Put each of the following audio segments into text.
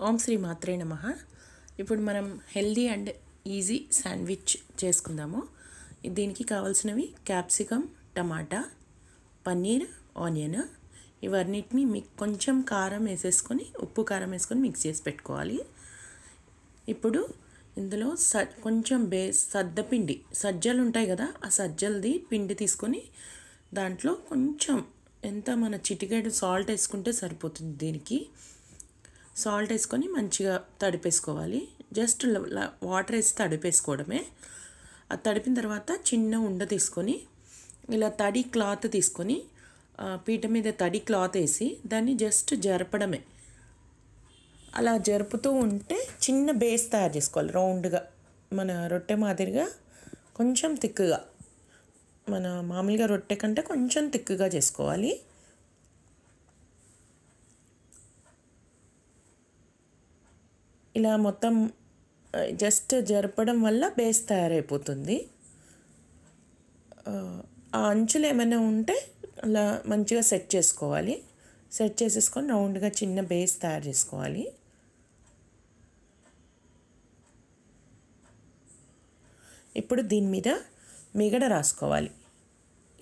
ఓం శ్రీ మాత్రే నమః. ఇప్పుడు మనం హెల్దీ అండ్ ఈజీ శాండ్విచ్ చేసుకుందాము. దీనికి కావాల్సినవి క్యాప్సికమ్, టమాటా, పన్నీర్, ఆనియన్, ఇవన్నిటిని కొంచెం కారం వేసేసుకొని ఉప్పు కారం వేసుకొని మిక్స్ చేసి పెట్టుకోవాలి. ఇప్పుడు ఇందులో కొంచెం సద్దపిండి, సజ్జలు ఉంటాయి కదా, ఆ సజ్జలది పిండి తీసుకొని దాంట్లో కొంచెం ఎంత మన చిటికెడు సాల్ట్ వేసుకుంటే సరిపోతుంది. దీనికి సాల్ట్ వేసుకొని మంచిగా తడిపేసుకోవాలి. జస్ట్ వాటర్ వేసి తడిపేసుకోవడమే. అది తడిపిన తర్వాత చిన్న ఉండ తీసుకొని ఇలా తడి క్లాత్ తీసుకొని పీట మీద తడి క్లాత్ వేసి దాన్ని జస్ట్ జరపడమే. అలా జరుపుతూ ఉంటే చిన్న బేస్ తయారు చేసుకోవాలి. రౌండ్గా మన రొట్టె మాదిరిగా కొంచెం థిక్గా, మన మామూలుగా రొట్టె కంటే కొంచెం థిక్గా చేసుకోవాలి. ఇలా మొత్తం జస్ట్ జరపడం వల్ల బేస్ తయారైపోతుంది. ఆ అంచులు ఏమైనా ఉంటే అలా మంచిగా సెట్ చేసుకోవాలి. సెట్ చేసేసుకొని రౌండ్గా చిన్న బేస్ తయారు చేసుకోవాలి. ఇప్పుడు దీని మీద మిగడ రాసుకోవాలి.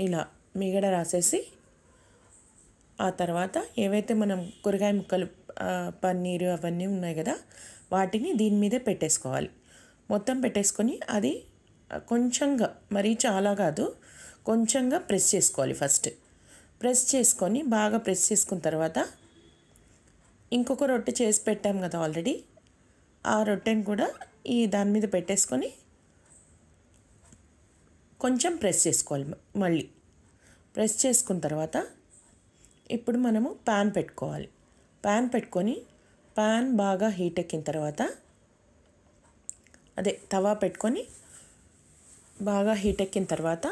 ఇలా మిగడ రాసేసి ఆ తర్వాత ఏవైతే మనం కూరగాయ ముక్కలు, పన్నీరు అవన్నీ ఉన్నాయి కదా, వాటిని దీని మీదే పెట్టేసుకోవాలి. మొత్తం పెట్టేసుకొని అది కొంచెంగా, మరీ చాలా కాదు, కొంచెంగా ప్రెస్ చేసుకోవాలి. ఫస్ట్ ప్రెస్ చేసుకొని బాగా ప్రెస్ చేసుకున్న తర్వాత ఇంకొక రొట్టె చేసి పెట్టాం కదా ఆల్రెడీ, ఆ రొట్టెని కూడా ఈ దాని మీద పెట్టేసుకొని కొంచెం ప్రెస్ చేసుకోవాలి. మళ్ళీ ప్రెస్ చేసుకున్న తర్వాత ఇప్పుడు మనము ప్యాన్ పెట్టుకోవాలి. ప్యాన్ పెట్టుకొని ప్యాన్ బాగా హీట్ ఎక్కిన తర్వాత తవా పెట్టుకొని బాగా హీట్ ఎక్కిన తర్వాత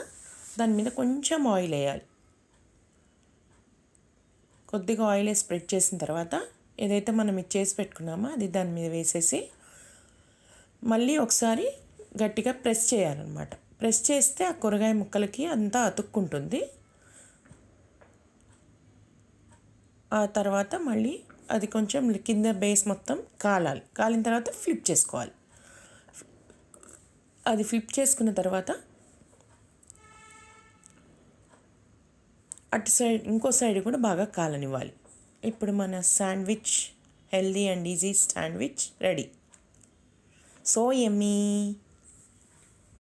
దాని మీద కొంచెం ఆయిల్ వేయాలి. కొద్దిగా ఆయిల్ వేసి స్ప్రెడ్ చేసిన తర్వాత ఏదైతే మనం ఇది చేసి పెట్టుకున్నామో అది దాని మీద వేసేసి మళ్ళీ ఒకసారి గట్టిగా ప్రెస్ చేయాలన్నమాట. ప్రెస్ చేస్తే ఆ కూరగాయ ముక్కలకి అంతా అతుక్కుంటుంది. ఆ తర్వాత మళ్ళీ అది కొంచెం కింద బేస్ మొత్తం కాలాలి. కాలిన తర్వాత ఫ్లిప్ చేసుకోవాలి. అది ఫ్లిప్ చేసుకున్న తర్వాత అటు సైడ్ ఇంకో సైడ్ కూడా బాగా కాలనివ్వాలి. ఇప్పుడు మన sandwich, healthy and easy sandwich ready. So yummy.